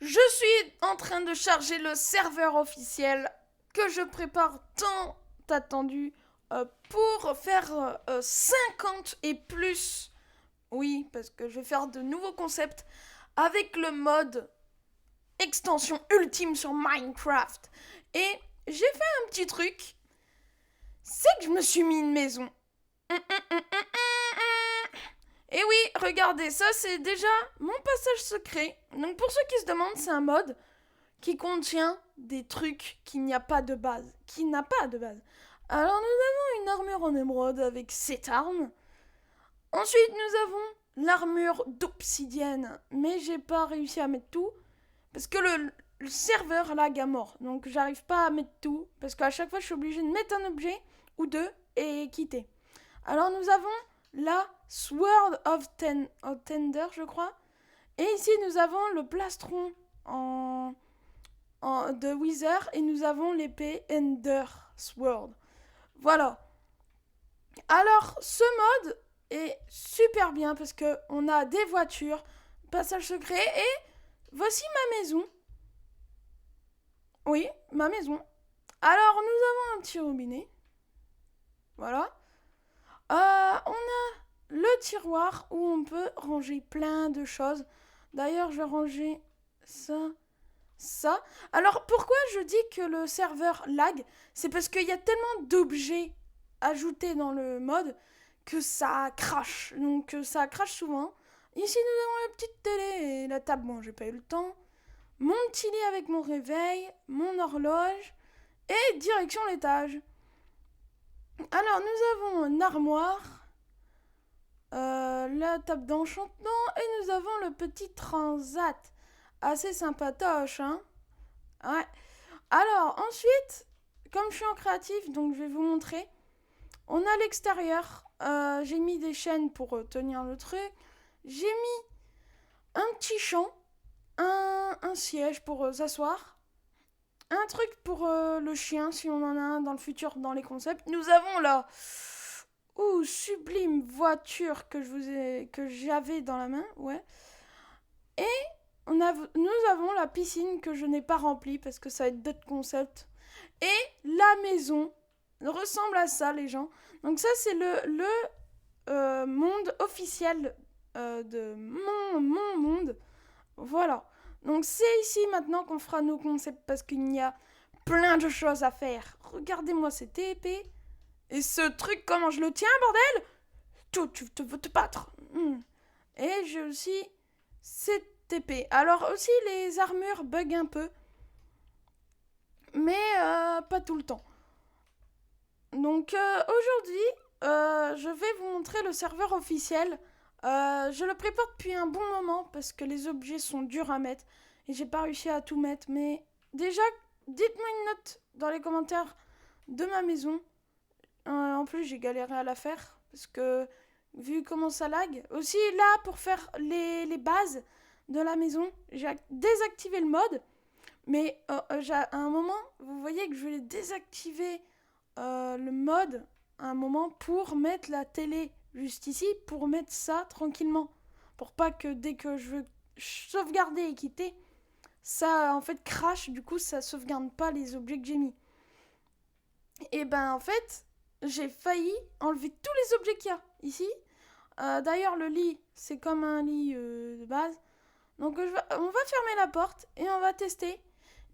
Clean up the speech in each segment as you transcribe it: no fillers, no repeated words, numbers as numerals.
Je suis en train de charger le serveur officiel que je prépare tant attendu pour faire 50 et plus. Oui, parce que je vais faire de nouveaux concepts avec le mode extension ultime sur Minecraft. Et j'ai fait un petit truc, c'est que je me suis mis une maison. Et oui, regardez, ça c'est déjà mon passage secret. Donc pour ceux qui se demandent, c'est un mode qui contient des trucs qu'il n'y a pas de base. Qui n'a pas de base. Alors nous avons une armure en émeraude avec 7 armes. Ensuite nous avons l'armure d'obsidienne. Mais j'ai pas réussi à mettre tout. Parce que le serveur lag à mort. Donc j'arrive pas à mettre tout. Parce qu'à chaque fois je suis obligée de mettre un objet ou deux et quitter. Alors nous avons la Sword of Tender, je crois. Et ici nous avons le plastron de Wither et nous avons l'épée Ender Sword. Voilà. Alors ce mode est super bien parce que on a des voitures, passage secret et voici ma maison. Oui, ma maison. Alors nous avons un petit robinet. Voilà. On a le tiroir où on peut ranger plein de choses. D'ailleurs, je vais ranger ça. Alors, pourquoi je dis que le serveur lag? C'est parce qu'il y a tellement d'objets ajoutés dans le mode que ça crache. Donc, ça crache souvent. Ici, nous avons la petite télé et la table. Bon, j'ai pas eu le temps. Mon petit lit avec mon réveil, mon horloge et direction l'étage. Alors, nous avons une armoire, la table d'enchantement et nous avons le petit transat. Assez sympatoche, hein? Ouais. Alors, ensuite, comme je suis en créatif, donc je vais vous montrer. On a l'extérieur. J'ai mis des chaînes pour tenir le truc. J'ai mis un petit champ, un siège pour s'asseoir. Un truc pour le chien, si on en a un dans le futur, dans les concepts. Nous avons la sublime voiture que j'avais dans la main, ouais. Et nous avons la piscine que je n'ai pas remplie parce que ça va être d'autres concepts. Et la maison ressemble à ça, les gens. Donc ça, c'est le monde officiel de mon monde. Voilà. Donc c'est ici maintenant qu'on fera nos concepts parce qu'il y a plein de choses à faire. Regardez-moi cette épée. Et ce truc, comment je le tiens, bordel? Tu veux te battre. Et j'ai aussi cette épée. Alors aussi, les armures bug un peu. Mais pas tout le temps. Donc aujourd'hui, je vais vous montrer le serveur officiel. Je le prépare depuis un bon moment parce que les objets sont durs à mettre. Et j'ai pas réussi à tout mettre. Mais déjà, dites-moi une note dans les commentaires de ma maison. En plus, j'ai galéré à la faire parce que vu comment ça lag. Aussi là, pour faire les bases de la maison, j'ai désactivé le mode. Mais à un moment, vous voyez que je vais désactiver le mode à un moment pour mettre la télé juste ici, pour mettre ça tranquillement. Pour pas que dès que je veux sauvegarder et quitter, ça en fait crash, du coup ça sauvegarde pas les objets que j'ai mis. Et ben en fait, j'ai failli enlever tous les objets qu'il y a ici. D'ailleurs le lit, c'est comme un lit de base. Donc on va fermer la porte et on va tester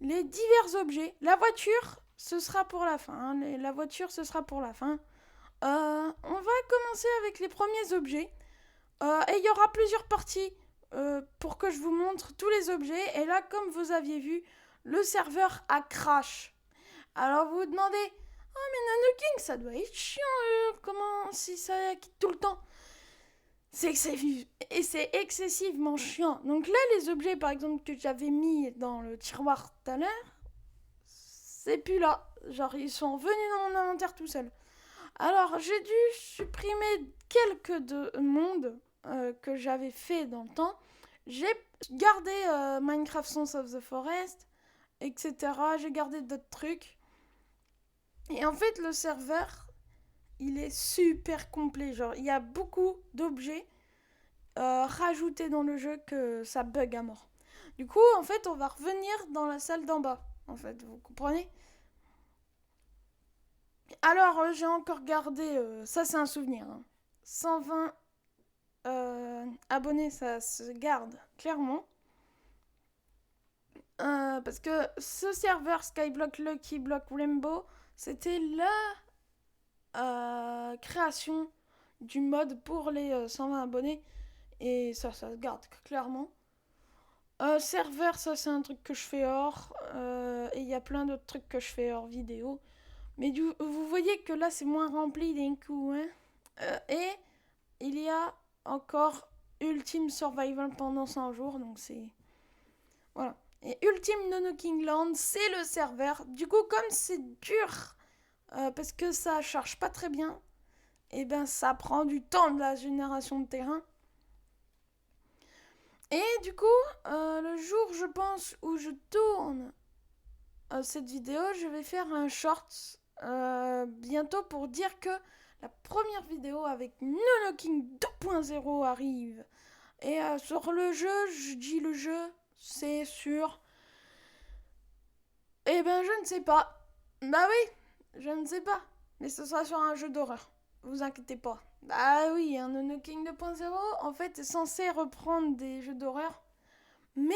les divers objets. La voiture, ce sera pour la fin. Hein. La voiture, ce sera pour la fin. On va commencer avec les premiers objets. Et il y aura plusieurs parties pour que je vous montre tous les objets. Et là, comme vous aviez vu, le serveur a crash. Alors vous vous demandez, oh mais Nanoking, ça doit être chiant. Comment si ça quitte tout le temps? C'est excessivement chiant. Donc là, les objets, par exemple, que j'avais mis dans le tiroir tout à l'heure, c'est plus là. Genre, ils sont venus dans mon inventaire tout seuls. Alors, j'ai dû supprimer quelques mondes que j'avais fait dans le temps. J'ai gardé Minecraft Sons of the Forest, etc. J'ai gardé d'autres trucs. Et en fait, le serveur, il est super complet. Genre, il y a beaucoup d'objets rajoutés dans le jeu que ça bug à mort. Du coup, en fait, on va revenir dans la salle d'en bas. En fait, vous comprenez? Alors, j'ai encore gardé... ça, c'est un souvenir. 120 abonnés, ça se garde clairement. Parce que ce serveur Skyblock Lucky Block Rainbow, c'était la création du mode pour les 120 abonnés. Et ça se garde clairement. Serveur, ça c'est un truc que je fais hors. Et il y a plein d'autres trucs que je fais hors vidéo. Mais vous voyez que là c'est moins rempli d'un coup. Hein. Et il y a encore Ultime Survival pendant 100 jours. Donc c'est... Voilà. Et Ultime Nono Kingland, c'est le serveur. Du coup, comme c'est dur, parce que ça charge pas très bien, et ben ça prend du temps de la génération de terrain. Et du coup, le jour, je pense, où je tourne cette vidéo, je vais faire un short bientôt pour dire que la première vidéo avec Nono King 2.0 arrive. Et sur le jeu, je dis le jeu, c'est sur... Eh ben, je ne sais pas. Bah oui, je ne sais pas. Mais ce sera sur un jeu d'horreur. Vous inquiétez pas. Bah oui, un Nono King 2.0, en fait, est censé reprendre des jeux d'horreur. Mais,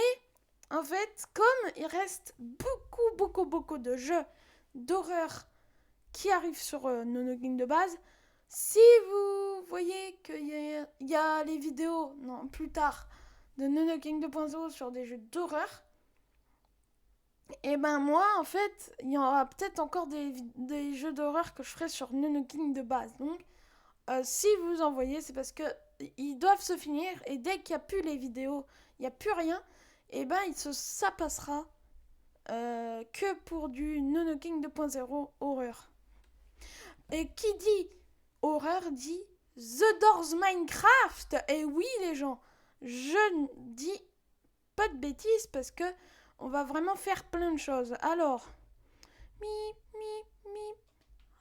en fait, comme il reste beaucoup de jeux d'horreur qui arrivent sur Nono King de base, si vous voyez qu'il y a les vidéos, non, plus tard, de Nono King 2.0 sur des jeux d'horreur, et ben moi, en fait, il y aura peut-être encore des jeux d'horreur que je ferai sur Nono King de base. Donc, si vous en voyez, c'est parce que ils doivent se finir et dès qu'il n'y a plus les vidéos, il n'y a plus rien, et ben ça passera que pour du Nono King 2.0 horreur. Et qui dit horreur dit The Doors Minecraft. Et oui les gens, je ne dis pas de bêtises parce que on va vraiment faire plein de choses. Alors,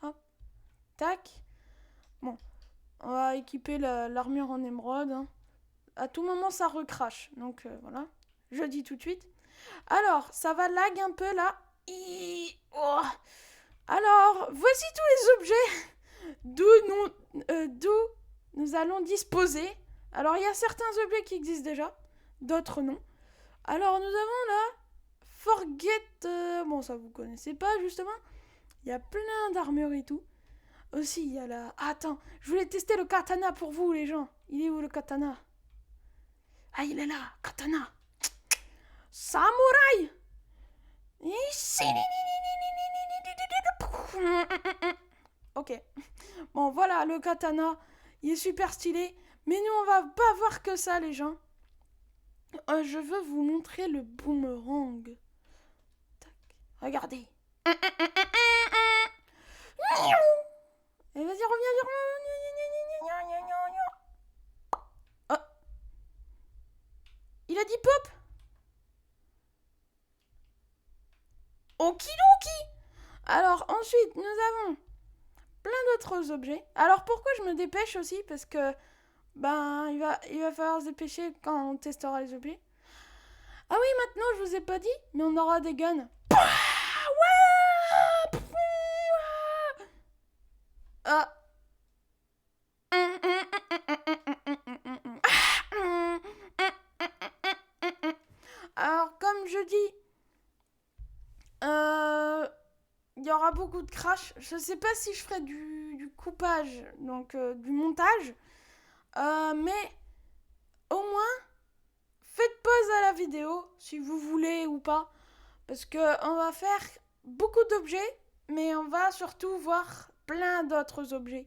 hop, tac. Bon, on va équiper l'armure en émeraude. Hein. À tout moment, ça recrache. Donc voilà, je dis tout de suite. Alors, ça va lag un peu là. Oh. Alors, voici tous les objets d'où nous allons disposer. Alors, il y a certains objets qui existent déjà, d'autres non. Alors, nous avons là Forget... bon, ça vous connaissez pas, justement. Il y a plein d'armures et tout. Aussi, il y a la... Attends, je voulais tester le katana pour vous, les gens. Il est où, le katana? Ah, il est là, katana. Samouraï. Ok. Bon, voilà, le katana. Il est super stylé. Mais nous, on va pas voir que ça, les gens. Je veux vous montrer le boomerang. Tac. Regardez. Et vas-y, reviens vers moi. Oh. Il a dit pop. Okidoki. Alors, ensuite, nous avons plein d'autres objets. Alors, pourquoi je me dépêche aussi? Parce que, ben, il va falloir se dépêcher quand on testera les objets. Ah oui, maintenant, je vous ai pas dit, mais on aura des guns. Ah. Alors, comme je dis, il y aura beaucoup de crash. Je sais pas si je ferai du coupage, donc du montage. Mais au moins, faites pause à la vidéo, si vous voulez ou pas. Parce que on va faire beaucoup d'objets, mais on va surtout voir plein d'autres objets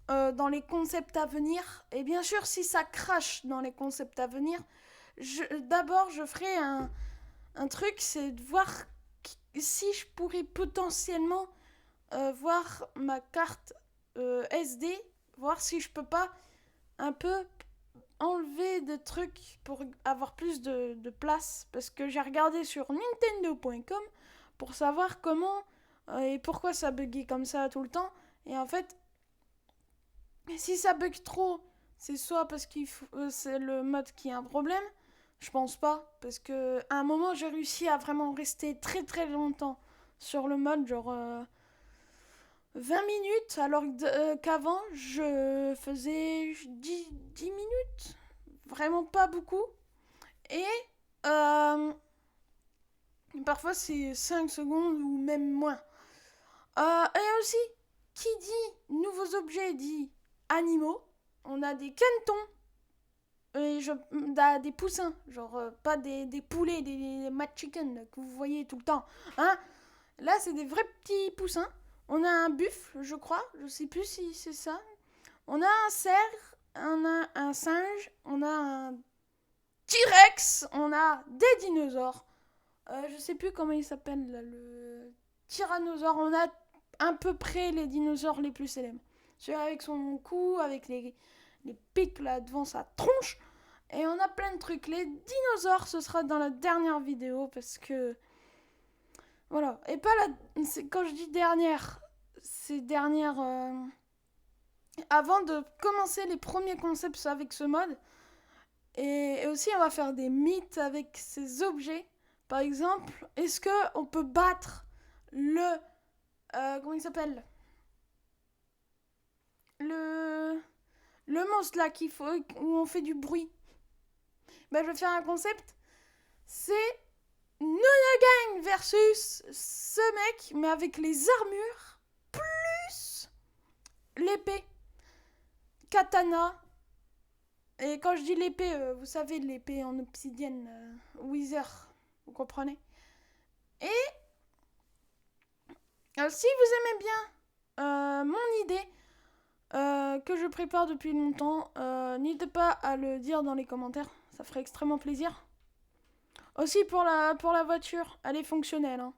dans les concepts à venir. Et bien sûr, si ça crache dans les concepts à venir, d'abord je ferai un truc, c'est de voir si je pourrais potentiellement voir ma carte SD, voir si je peux pas un peu enlever des trucs pour avoir plus de place, parce que j'ai regardé sur nintendo.com pour savoir comment et pourquoi ça buguait comme ça tout le temps. Et en fait, si ça bug trop, c'est soit parce que c'est le mode qui a un problème, Je pense pas, parce que à un moment j'ai réussi à vraiment rester très très longtemps sur le mode, genre 20 minutes, alors qu'avant je faisais 10 minutes, vraiment pas beaucoup. Et parfois c'est 5 secondes ou même moins. Et aussi, qui dit nouveaux objets dit animaux. On a des canetons et des poussins, genre pas des poulets, des mad chicken là, que vous voyez tout le temps. Hein. Là, c'est des vrais petits poussins. On a un buffle, je crois, je sais plus si c'est ça. On a un cerf, on a un singe, on a un T-Rex, on a des dinosaures. Je sais plus comment il s'appelle, là, le tyrannosaure. On a à peu près les dinosaures les plus célèbres. Celui avec son cou, avec les pics là devant sa tronche. Et on a plein de trucs. Les dinosaures, ce sera dans la dernière vidéo parce que... Voilà. Et pas la... Quand je dis dernière, c'est dernière... Avant de commencer les premiers concepts avec ce mode. Et aussi, on va faire des mythes avec ces objets. Par exemple, est-ce qu'on peut battre le... comment il s'appelle le monstre là où on fait du bruit. Ben, je vais faire un concept. C'est Nonagang versus ce mec, mais avec les armures plus l'épée. Katana. Et quand je dis l'épée, vous savez, l'épée en obsidienne, Wither, vous comprenez. Et si vous aimez bien mon idée que je prépare depuis longtemps, n'hésitez pas à le dire dans les commentaires, ça ferait extrêmement plaisir. Aussi pour la voiture, elle est fonctionnelle. Hein.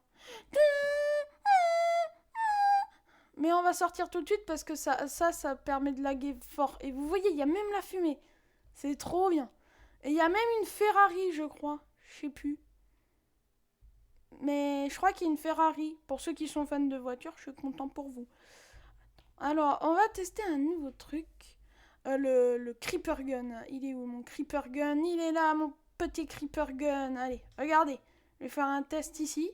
Mais on va sortir tout de suite parce que ça permet de laguer fort. Et vous voyez, il y a même la fumée. C'est trop bien. Et il y a même une Ferrari, je crois. Je sais plus. Mais je crois qu'il y a une Ferrari. Pour ceux qui sont fans de voitures, je suis content pour vous. Alors, on va tester un nouveau truc. Le Creeper Gun. Il est où mon Creeper Gun? Il est là, mon petit Creeper Gun. Allez, regardez. Je vais faire un test ici.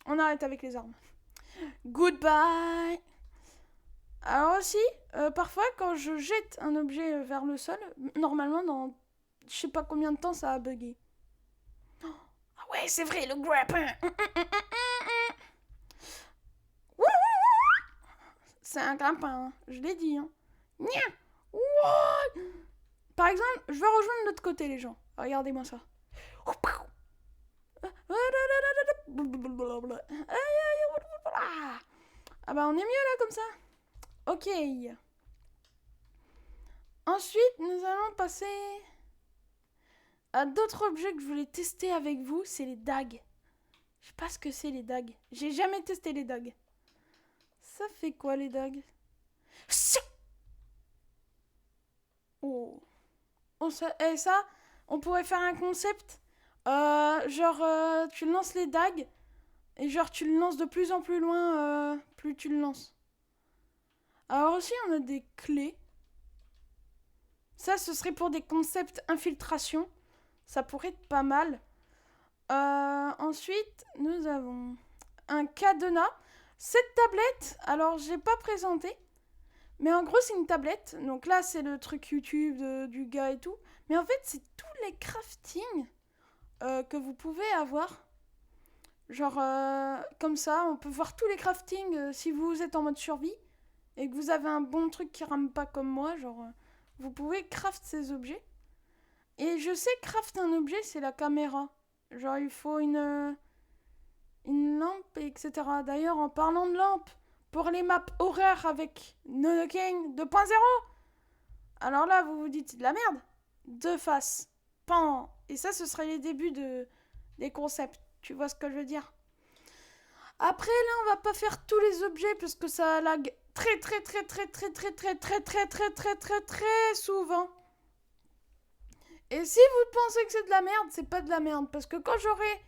On arrête avec les armes. Goodbye. Alors aussi, parfois quand je jette un objet vers le sol, normalement dans je sais pas combien de temps ça a bugué. Ah ouais, c'est vrai, le grappin. C'est un grappin, hein. Je l'ai dit. Hein. Par exemple, je vais rejoindre l'autre côté, les gens. Regardez-moi ça. Ah bah on est mieux là comme ça. Ok. Ensuite, nous allons passer à d'autres objets que je voulais tester avec vous. C'est les dagues. Je sais pas ce que c'est les dagues. J'ai jamais testé les dagues. Ça fait quoi les dagues? Oh. Et ça, on pourrait faire un concept. Genre, tu lances les dagues. Et genre, tu le lances de plus en plus loin, plus tu le lances. Alors aussi, on a des clés. Ça, ce serait pour des concepts infiltration. Ça pourrait être pas mal. Ensuite, nous avons un cadenas. Cette tablette, alors j'ai pas présenté. Mais en gros, c'est une tablette. Donc là, c'est le truc YouTube du gars et tout. Mais en fait, c'est tous les craftings que vous pouvez avoir. Genre, comme ça, on peut voir tous les craftings si vous êtes en mode survie. Et que vous avez un bon truc qui rame pas comme moi. Genre, vous pouvez craft ces objets. Et je sais craft un objet, c'est la caméra. Genre, il faut une lampe, etc. D'ailleurs, en parlant de lampe, pour les maps horreurs avec Nonoking 2.0, alors là, vous vous dites de la merde. Deux faces. Pan. Et ça, ce serait les débuts des concepts. Tu vois ce que je veux dire? Après, là, on va pas faire tous les objets parce que ça lag très souvent. Et si vous pensez que c'est de la merde, c'est pas de la merde. Parce que quand j'aurai,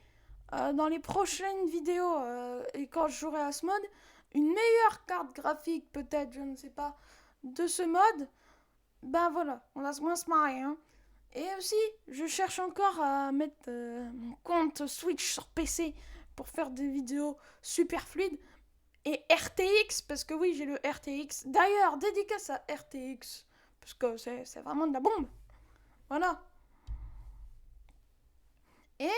dans les prochaines vidéos, et quand j'aurai à ce mode, une meilleure carte graphique, peut-être, je ne sais pas, de ce mode, Ben voilà, on va moins se marrer, hein. Et aussi, je cherche encore à mettre mon compte Switch sur PC pour faire des vidéos super fluides. Et RTX, parce que oui, j'ai le RTX. D'ailleurs, dédicace à RTX, parce que c'est vraiment de la bombe. Voilà. Et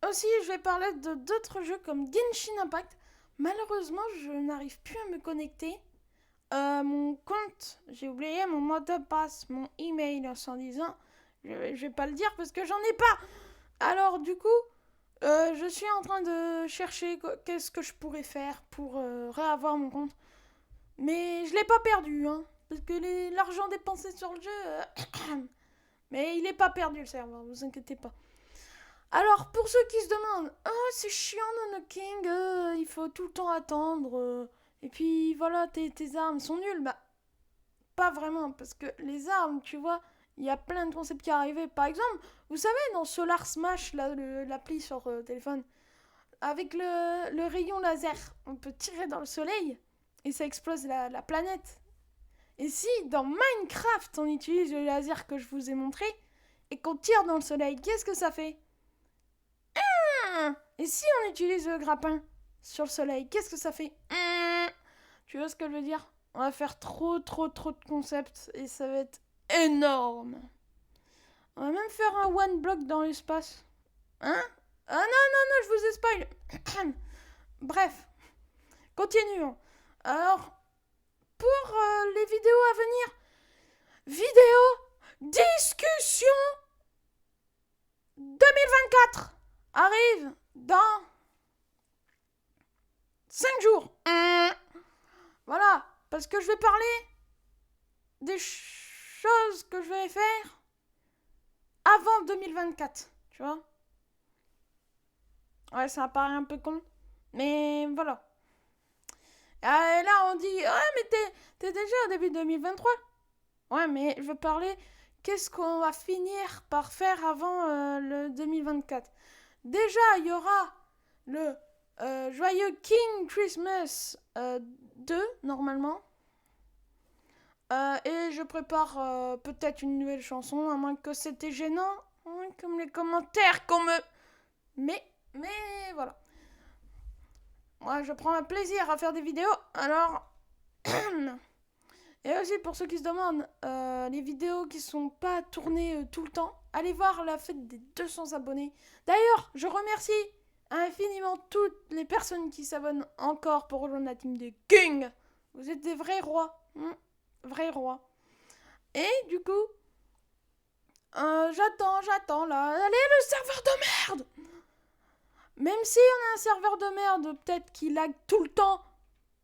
aussi, je vais parler de d'autres jeux comme Genshin Impact. Malheureusement, je n'arrive plus à me connecter. Mon compte, j'ai oublié mon mot de passe, mon email en s'en disant. Je vais pas le dire parce que j'en ai pas. Alors, du coup, je suis en train de chercher qu'est-ce que je pourrais faire pour réavoir mon compte. Mais je l'ai pas perdu, hein. Parce que l'argent dépensé sur le jeu. Mais il est pas perdu le serveur, vous inquiétez pas. Alors, pour ceux qui se demandent, oh, c'est chiant, Nono King, il faut tout le temps attendre. Et puis voilà, tes armes sont nulles. Bah, pas vraiment, parce que les armes, tu vois, il y a plein de concepts qui arrivaient. Par exemple, vous savez, dans Solar Smash, l'appli sur téléphone, avec le rayon laser, on peut tirer dans le soleil et ça explose la planète. Et si, dans Minecraft, on utilise le laser que je vous ai montré et qu'on tire dans le soleil, qu'est-ce que ça fait? Et si on utilise le grappin sur le soleil, qu'est-ce que ça fait? Tu vois ce que je veux dire? On va faire trop de concepts et ça va être énorme. On va même faire un one block dans l'espace. Hein? Ah non, je vous ai spoil. Bref, continuons. Alors, pour les vidéos à venir, discussion 2024 arrive dans 5 jours. Voilà, parce que je vais parler des choses que je vais faire avant 2024, tu vois. Ouais, ça paraît un peu con, mais voilà. Et là, on dit, ouais, mais t'es déjà au début 2023. Ouais, mais je veux parler, qu'est-ce qu'on va finir par faire avant le 2024. Déjà, il y aura le joyeux King Christmas 2, normalement. Et je prépare peut-être une nouvelle chanson, à moins que c'était gênant, hein, comme les commentaires qu'on me... Mais voilà. Moi, je prends un plaisir à faire des vidéos, alors... Et aussi, pour ceux qui se demandent, les vidéos qui sont pas tournées tout le temps, allez voir la fête des 200 abonnés. D'ailleurs, je remercie infiniment toutes les personnes qui s'abonnent encore pour rejoindre la team des Kings. Vous êtes des vrais rois. Vrais rois. Et du coup, j'attends là. Allez, le serveur de merde! Même si on a un serveur de merde, peut-être qu'il lag tout le temps,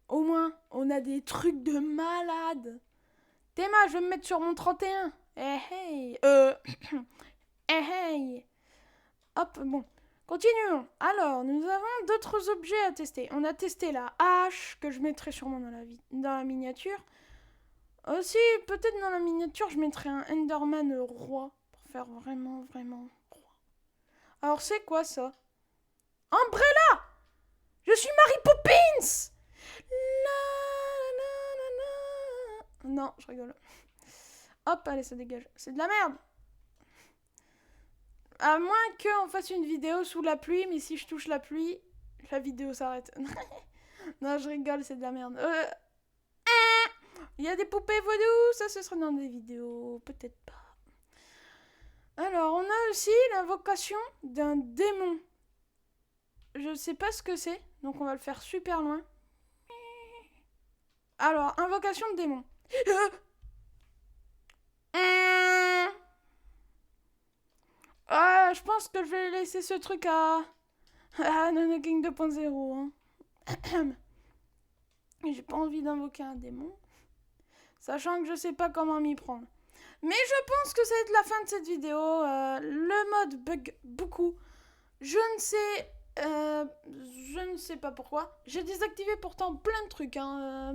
au moins, on a des trucs de malade. Théma, je vais me mettre sur mon 31. Hey. Hey. Hop, bon. Continuons. Alors, nous avons d'autres objets à tester. On a testé la hache, que je mettrai sûrement dans la miniature. Aussi, peut-être dans la miniature, je mettrai un Enderman roi, pour faire vraiment roi. Alors, c'est quoi ça? Umbrella! Je suis Mary Poppins! Non, je rigole. Hop, allez, ça dégage. C'est de la merde. À moins qu'on fasse une vidéo sous la pluie, mais si je touche la pluie, la vidéo s'arrête. Non, je rigole, c'est de la merde. Il y a des poupées vaudou, ça ce sera dans des vidéos, peut-être pas. Alors, on a aussi l'invocation d'un démon. Je sais pas ce que c'est, donc on va le faire super loin. Alors, invocation de démon. Je pense que je vais laisser ce truc à Nono King 2.0. Hein. J'ai pas envie d'invoquer un démon, sachant que je sais pas comment m'y prendre. Mais je pense que ça va être la fin de cette vidéo. Le mode bug beaucoup. Je ne sais pas pourquoi. J'ai désactivé pourtant plein de trucs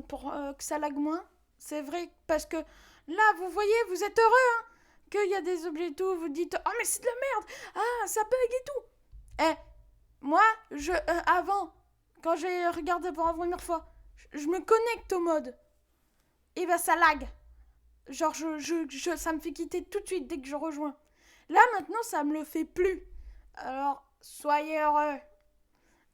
pour que ça lag moins. C'est vrai parce que là, vous voyez, vous êtes heureux qu'il y a des objets et tout. Vous dites, oh mais c'est de la merde. Ah, ça bug et tout. Moi, avant, quand j'ai regardé pour la première fois, je me connecte au mode. Et ben ça lag. Genre, ça me fait quitter tout de suite dès que je rejoins. Là, maintenant, ça me le fait plus. Alors, soyez heureux.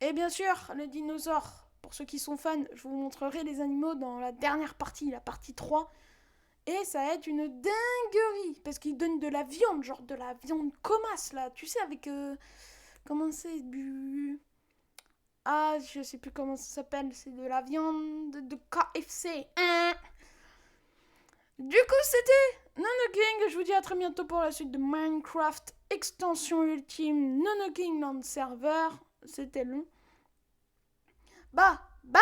Et bien sûr, les dinosaures. Pour ceux qui sont fans, je vous montrerai les animaux dans la dernière partie, la partie 3. Et ça va être une dinguerie. Parce qu'ils donnent de la viande, genre de la viande comasse, là. Tu sais, avec... comment c'est Ah, je sais plus comment ça s'appelle. C'est de la viande de KFC. Du coup, c'était Nonoking. Je vous dis à très bientôt pour la suite de Minecraft Extension Ultime Nonoking Land Server. C'était long. Bah, bye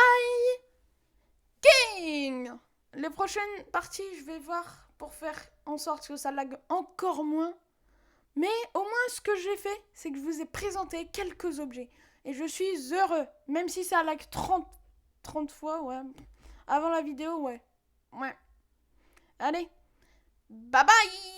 King. Les prochaines parties, je vais voir pour faire en sorte que ça lag encore moins. Mais au moins, ce que j'ai fait, c'est que je vous ai présenté quelques objets. Et je suis heureux. Même si ça lag 30 fois, ouais. Avant la vidéo, ouais. Ouais. Allez, bye bye.